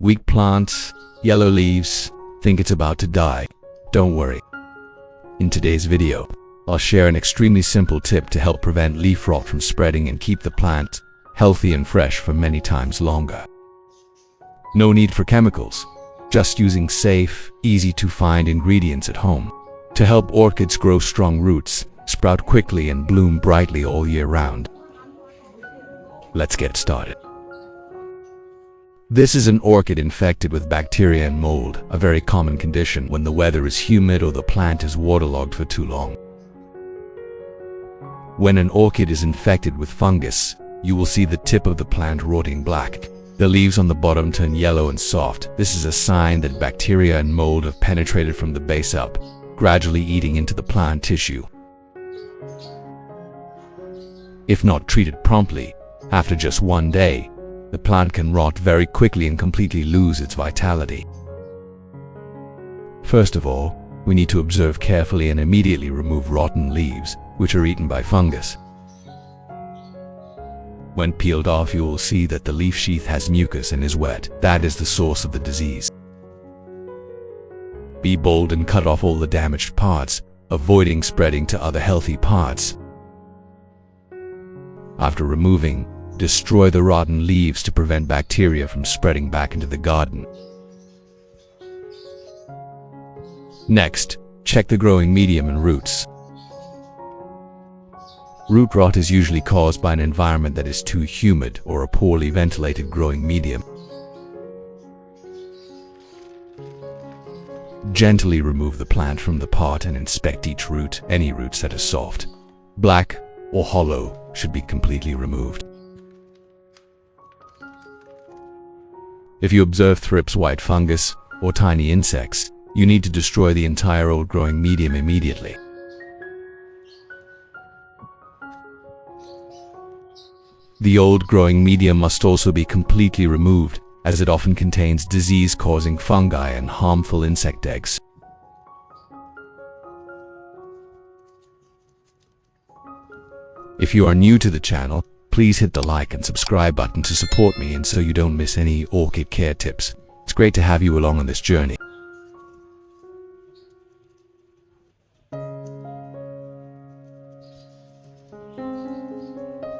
Weak plants, yellow leaves, think it's about to die. Don't worry. In today's video, I'll share an extremely simple tip to help prevent leaf rot from spreading and keep the plant healthy and fresh for many times longer. No need for chemicals, just using safe, easy-to-find ingredients at home to help orchids grow strong roots, sprout quickly, and bloom brightly all year round. Let's get started. This is an orchid infected with bacteria and mold, a very common condition when the weather is humid or the plant is waterlogged for too long. When an orchid is infected with fungus, you will see the tip of the plant rotting black. The leaves on the bottom turn yellow and soft. This is a sign that bacteria and mold have penetrated from the base up, gradually eating into the plant tissue. If not treated promptly, after just one day, the plant can rot very quickly and completely lose its vitality. First of all, we need to observe carefully and immediately remove rotten leaves, which are eaten by fungus. When peeled off, you will see that the leaf sheath has mucus and is wet. That is the source of the disease. Be bold and cut off all the damaged parts, avoiding spreading to other healthy parts. After removing, destroy the rotten leaves to prevent bacteria from spreading back into the garden. Next, check the growing medium and roots. Root rot is usually caused by an environment that is too humid or a poorly ventilated growing medium. Gently remove the plant from the pot and inspect each root. Any roots that are soft, black, or hollow should be completely removed. If you observe thrips, white fungus, or tiny insects, you need to destroy the entire old growing medium immediately. The old growing medium must also be completely removed, as it often contains disease-causing fungi and harmful insect eggs. If you are new to the channel, please hit the like and subscribe button to support me and so you don't miss any orchid care tips. It's great to have you along on this journey.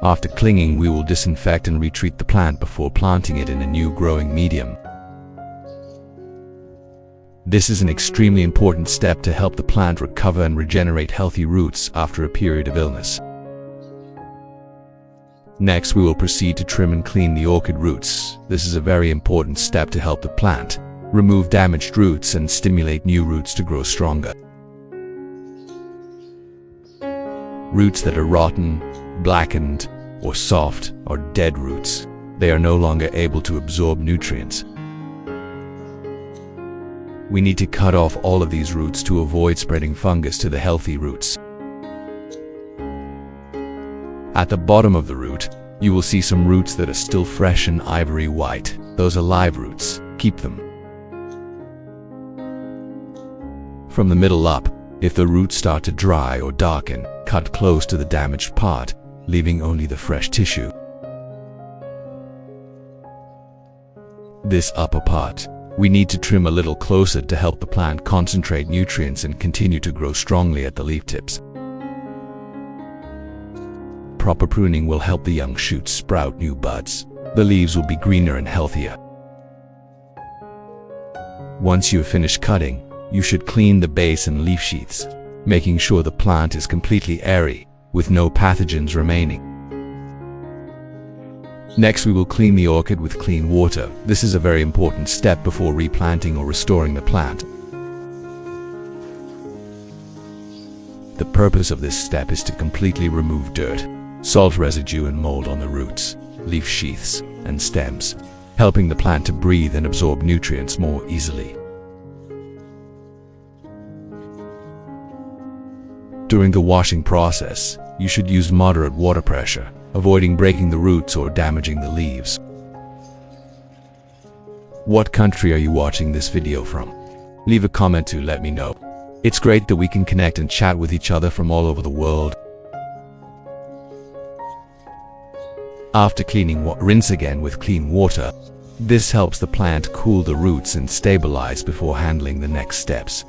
After clinging, we will disinfect and retreat the plant before planting it in a new growing medium. This is an extremely important step to help the plant recover and regenerate healthy roots after a period of illness. Next, we will proceed to trim and clean the orchid roots. This is a very important step to help the plant remove damaged roots and stimulate new roots to grow stronger. Roots that are rotten, blackened, or soft are dead roots. They are no longer able to absorb nutrients. We need to cut off all of these roots to avoid spreading fungus to the healthy roots. At the bottom of the root, you will see some roots that are still fresh and ivory white. Those are live roots. Keep them. From the middle up, if the roots start to dry or darken, cut close to the damaged part, leaving only the fresh tissue. This upper part, we need to trim a little closer to help the plant concentrate nutrients and continue to grow strongly at the leaf tips. Proper pruning will help the young shoots sprout new buds. The leaves will be greener and healthier. Once you have finished cutting, you should clean the base and leaf sheaths, making sure the plant is completely airy, with no pathogens remaining. Next, we will clean the orchid with clean water. This is a very important step before replanting or restoring the plant. The purpose of this step is to completely remove dirt, salt residue, and mold on the roots, leaf sheaths, and stems, helping the plant to breathe and absorb nutrients more easily. During the washing process, you should use moderate water pressure, avoiding breaking the roots or damaging the leaves. What country are you watching this video from? Leave a comment to let me know. It's great that we can connect and chat with each other from all over the world. After cleaning, rinse again with clean water. This helps the plant cool the roots and stabilize before handling the next steps.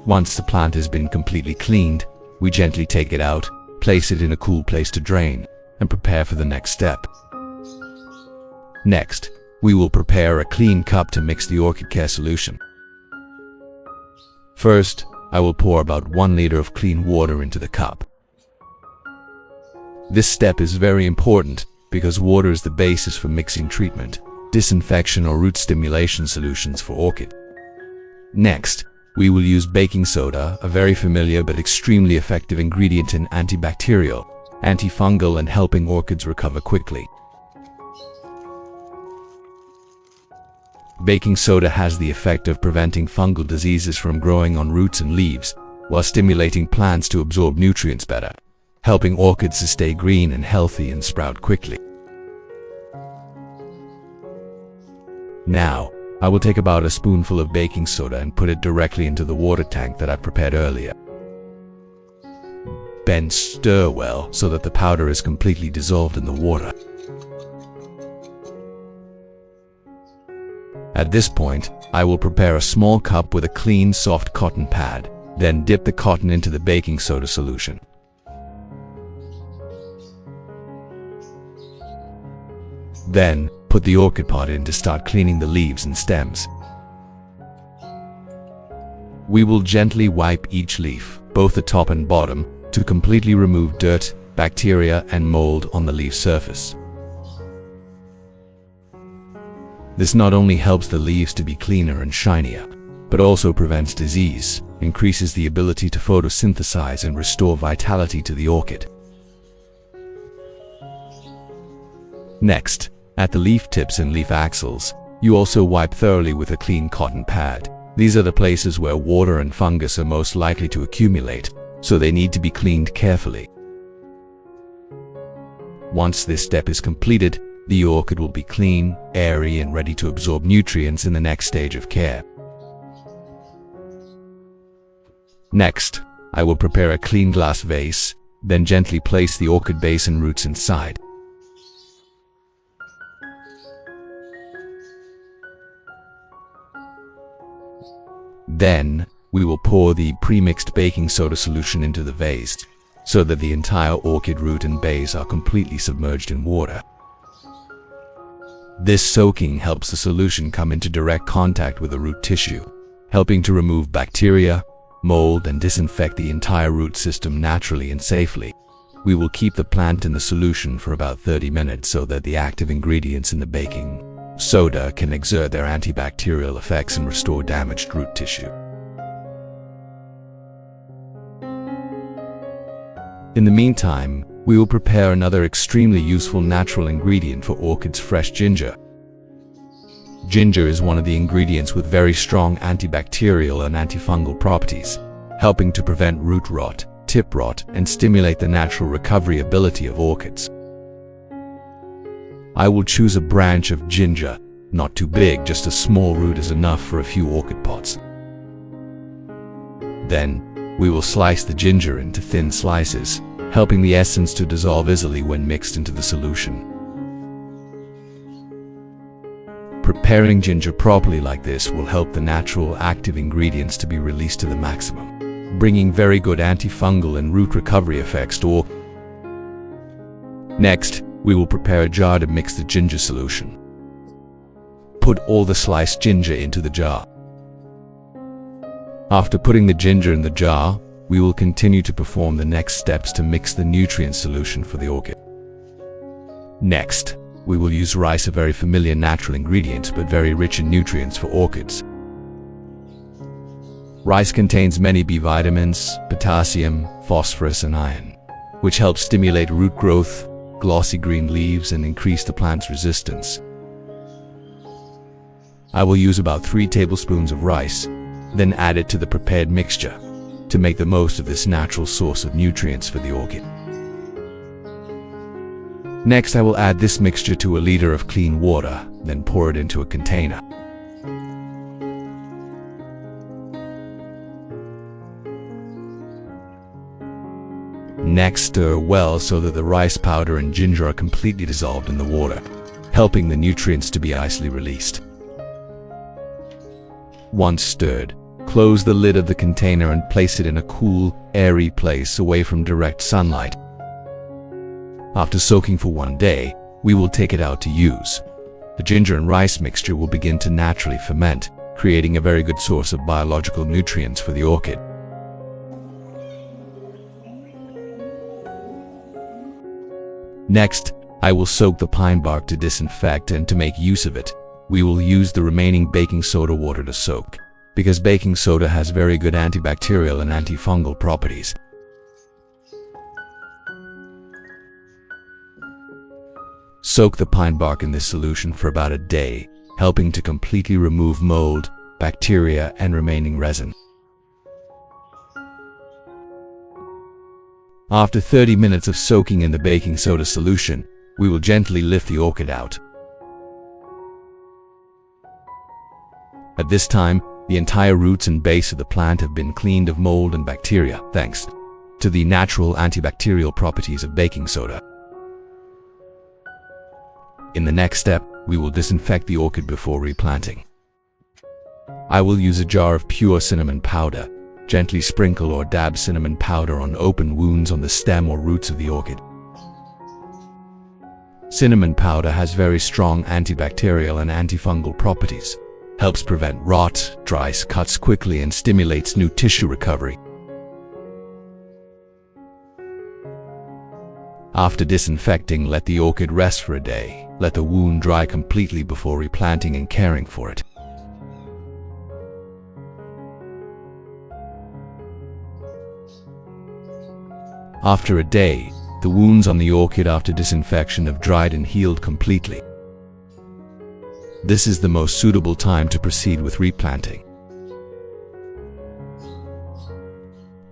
Once the plant has been completely cleaned, we gently take it out, place it in a cool place to drain, and prepare for the next step. Next, we will prepare a clean cup to mix the orchid care solution. First, I will pour about 1 liter of clean water into the cup. This step is very important because water is the basis for mixing treatment, disinfection or root stimulation solutions for orchid. Next, we will use baking soda, a very familiar but extremely effective ingredient in antibacterial, antifungal and helping orchids recover quickly. Baking soda has the effect of preventing fungal diseases from growing on roots and leaves, while stimulating plants to absorb nutrients better, helping orchids to stay green and healthy and sprout quickly. Now, I will take about a spoonful of baking soda and put it directly into the water tank that I prepared earlier. Then stir well so that the powder is completely dissolved in the water. At this point, I will prepare a small cup with a clean, soft cotton pad, then dip the cotton into the baking soda solution. Then, put the orchid pot in to start cleaning the leaves and stems. We will gently wipe each leaf, both the top and bottom, to completely remove dirt, bacteria, and mold on the leaf surface. This not only helps the leaves to be cleaner and shinier, but also prevents disease, increases the ability to photosynthesize and restore vitality to the orchid. Next, at the leaf tips and leaf axils, you also wipe thoroughly with a clean cotton pad. These are the places where water and fungus are most likely to accumulate, so they need to be cleaned carefully. Once this step is completed, the orchid will be clean, airy, and ready to absorb nutrients in the next stage of care. Next, I will prepare a clean glass vase, then gently place the orchid base and roots inside. Then, we will pour the pre-mixed baking soda solution into the vase, so that the entire orchid root and base are completely submerged in water. This soaking helps the solution come into direct contact with the root tissue, helping to remove bacteria, mold, and disinfect the entire root system naturally and safely. We will keep the plant in the solution for about 30 minutes so that the active ingredients in the baking soda can exert their antibacterial effects and restore damaged root tissue. In the meantime, we will prepare another extremely useful natural ingredient for orchids: fresh ginger. Ginger is one of the ingredients with very strong antibacterial and antifungal properties, helping to prevent root rot, tip rot, and stimulate the natural recovery ability of orchids. I will choose a branch of ginger, not too big, just a small root is enough for a few orchid pots. Then, we will slice the ginger into thin slices, helping the essence to dissolve easily when mixed into the solution. Preparing ginger properly like this will help the natural active ingredients to be released to the maximum, bringing very good antifungal and root recovery effects to orchids. Next, we will prepare a jar to mix the ginger solution. Put all the sliced ginger into the jar. After putting the ginger in the jar, we will continue to perform the next steps to mix the nutrient solution for the orchid. Next, we will use rice, a very familiar natural ingredient but very rich in nutrients for orchids. Rice contains many B vitamins, potassium, phosphorus, and iron, which help stimulate root growth, glossy green leaves, and increase the plant's resistance. I will use about 3 tablespoons of rice, then add it to the prepared mixture to make the most of this natural source of nutrients for the orchid. Next, I will add this mixture to a liter of clean water, then pour it into a container. Next, stir well so that the rice powder and ginger are completely dissolved in the water. helping the nutrients to be easily released. Once stirred, close the lid of the container and place it in a cool, airy place away from direct sunlight. After soaking for 1 day, we will take it out to use. The ginger and rice mixture will begin to naturally ferment, creating a very good source of biological nutrients for the orchid. Next, I will soak the pine bark to disinfect, and to make use of it, we will use the remaining baking soda water to soak, because baking soda has very good antibacterial and antifungal properties. Soak the pine bark in this solution for about a day, helping to completely remove mold, bacteria, and remaining resin. After 30 minutes of soaking in the baking soda solution, we will gently lift the orchid out. At this time, the entire roots and base of the plant have been cleaned of mold and bacteria, thanks to the natural antibacterial properties of baking soda. In the next step, we will disinfect the orchid before replanting. I will use a jar of pure cinnamon powder. Gently sprinkle or dab cinnamon powder on open wounds on the stem or roots of the orchid. Cinnamon powder has very strong antibacterial and antifungal properties, helps prevent rot, dries cuts quickly, and stimulates new tissue recovery. After disinfecting, let the orchid rest for a day. Let the wound dry completely before replanting and caring for it. After a day, the wounds on the orchid after disinfection have dried and healed completely. This is the most suitable time to proceed with replanting.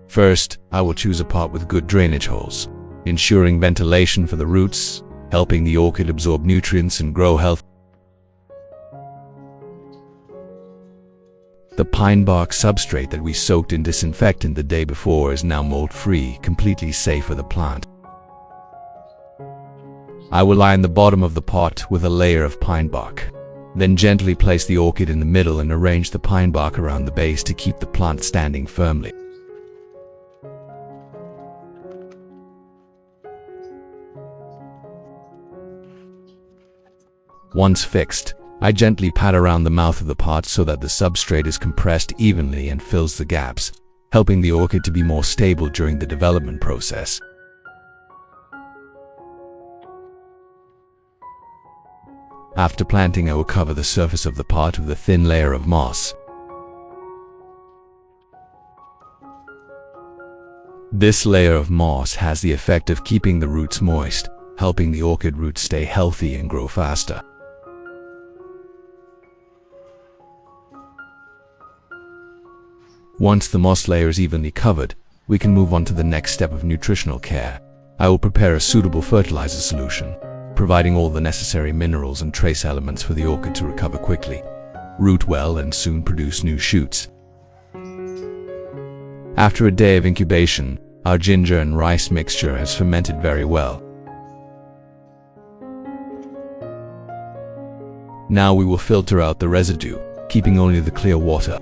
First, I will choose a pot with good drainage holes, ensuring ventilation for the roots, helping the orchid absorb nutrients and grow healthy. The pine bark substrate that we soaked in disinfectant the day before is now mold-free, completely safe for the plant. I will line the bottom of the pot with a layer of pine bark. Then gently place the orchid in the middle and arrange the pine bark around the base to keep the plant standing firmly. Once fixed, I gently pat around the mouth of the pot so that the substrate is compressed evenly and fills the gaps, helping the orchid to be more stable during the development process. After planting, I will cover the surface of the pot with a thin layer of moss. This layer of moss has the effect of keeping the roots moist, helping the orchid roots stay healthy and grow faster. Once the moss layer is evenly covered, we can move on to the next step of nutritional care. I will prepare a suitable fertilizer solution, providing all the necessary minerals and trace elements for the orchid to recover quickly, root well, and soon produce new shoots. After a day of incubation, our ginger and rice mixture has fermented very well. Now we will filter out the residue, keeping only the clear water.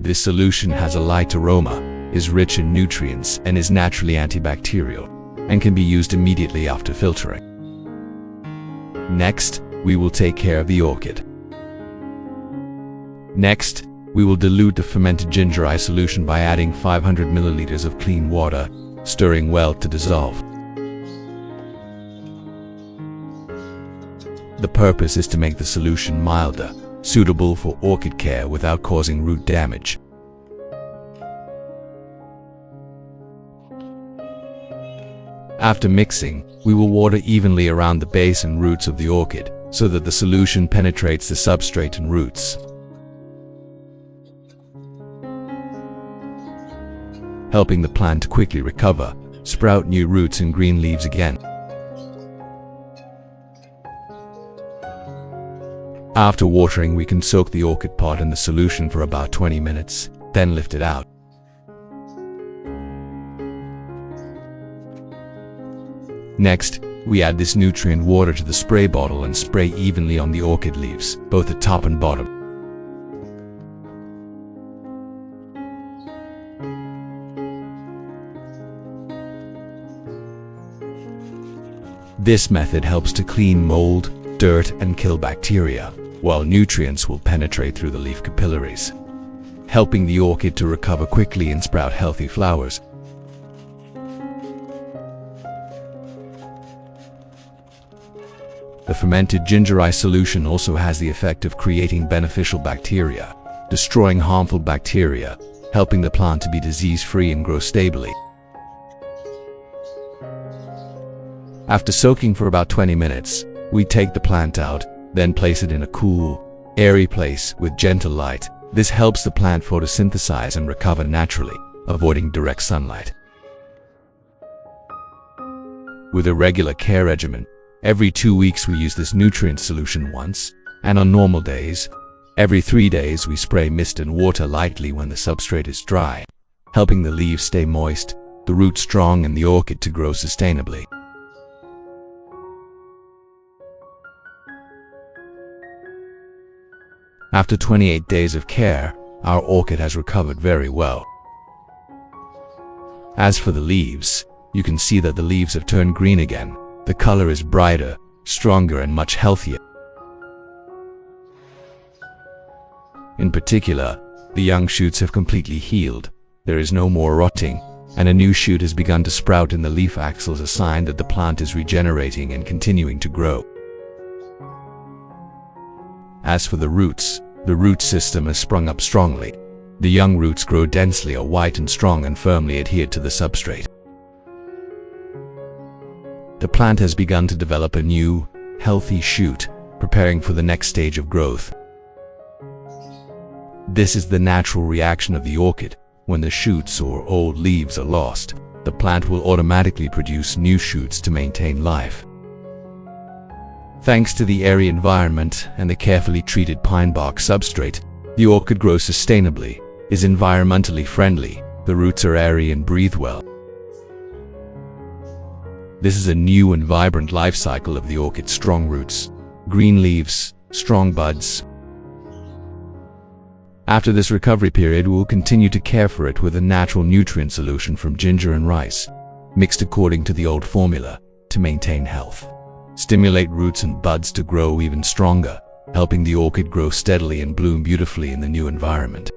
This solution has a light aroma, is rich in nutrients, and is naturally antibacterial, and can be used immediately after filtering. Next, we will take care of the orchid. Next, we will dilute the fermented ginger eye solution by adding 500 milliliters of clean water, stirring well to dissolve. The purpose is to make the solution milder, suitable for orchid care without causing root damage. After mixing, we will water evenly around the base and roots of the orchid so that the solution penetrates the substrate and roots, helping the plant to quickly recover, sprout new roots and green leaves again. After watering, we can soak the orchid pot in the solution for about 20 minutes, then lift it out. Next, we add this nutrient water to the spray bottle and spray evenly on the orchid leaves, both the top and bottom. This method helps to clean mold, dirt, and kill bacteria, while nutrients will penetrate through the leaf capillaries, helping the orchid to recover quickly and sprout healthy flowers. The fermented ginger ice solution also has the effect of creating beneficial bacteria, destroying harmful bacteria, helping the plant to be disease-free and grow stably. After soaking for about 20 minutes, we take the plant out, then place it in a cool, airy place with gentle light. This helps the plant photosynthesize and recover naturally, avoiding direct sunlight. With a regular care regimen, every 2 weeks we use this nutrient solution once, and on normal days, every 3 days we spray mist and water lightly when the substrate is dry, helping the leaves stay moist, the roots strong, and the orchid to grow sustainably. After 28 days of care, our orchid has recovered very well. As for the leaves, you can see that the leaves have turned green again. The color is brighter, stronger, and much healthier. In particular, the young shoots have completely healed. There is no more rotting, and a new shoot has begun to sprout in the leaf axils, a sign that the plant is regenerating and continuing to grow. As for the roots, the root system has sprung up strongly. The young roots grow densely, are white and strong, and firmly adhered to the substrate. The plant has begun to develop a new, healthy shoot, preparing for the next stage of growth. This is the natural reaction of the orchid. When the shoots or old leaves are lost, the plant will automatically produce new shoots to maintain life. Thanks to the airy environment and the carefully treated pine bark substrate, the orchid grows sustainably, is environmentally friendly, the roots are airy and breathe well. This is a new and vibrant life cycle of the orchid: strong roots, green leaves, strong buds. After this recovery period, we will continue to care for it with a natural nutrient solution from ginger and rice, mixed according to the old formula, to maintain health. Stimulate roots and buds to grow even stronger, helping the orchid grow steadily and bloom beautifully in the new environment.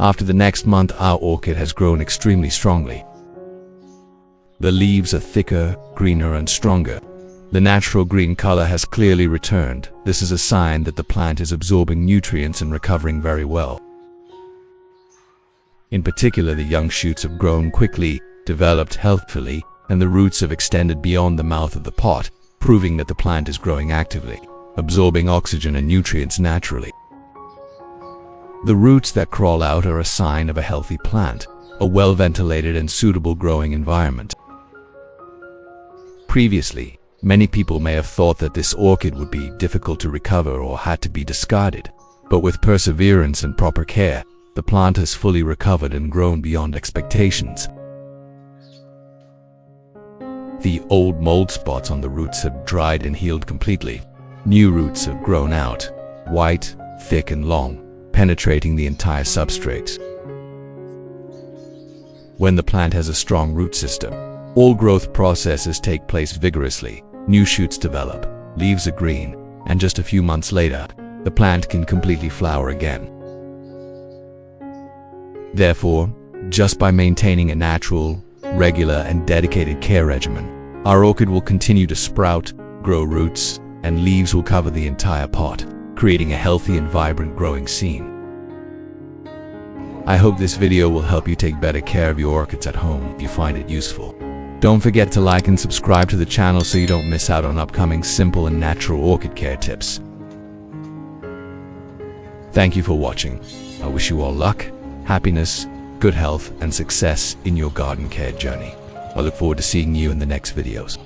After the next month, our orchid has grown extremely strongly. The leaves are thicker, greener, and stronger. The natural green color has clearly returned. This is a sign that the plant is absorbing nutrients and recovering very well. In particular, the young shoots have grown quickly, developed healthfully, and the roots have extended beyond the mouth of the pot, proving that the plant is growing actively, absorbing oxygen and nutrients naturally. The roots that crawl out are a sign of a healthy plant, a well-ventilated and suitable growing environment. Previously, many people may have thought that this orchid would be difficult to recover or had to be discarded, but with perseverance and proper care, the plant has fully recovered and grown beyond expectations. The old mold spots on the roots have dried and healed completely. New roots have grown out, white, thick, and long, penetrating the entire substrate. When the plant has a strong root system, all growth processes take place vigorously. New shoots develop, leaves are green, and just a few months later, the plant can completely flower again. Therefore, just by maintaining a natural, regular, and dedicated care regimen, our orchid will continue to sprout, grow roots, and leaves will cover the entire pot, creating a healthy and vibrant growing scene. I hope this video will help you take better care of your orchids at home if you find it useful. Don't forget to like and subscribe to the channel so you don't miss out on upcoming simple and natural orchid care tips. Thank you for watching. I wish you all luck, happiness, good health, and success in your garden care journey. I look forward to seeing you in the next videos.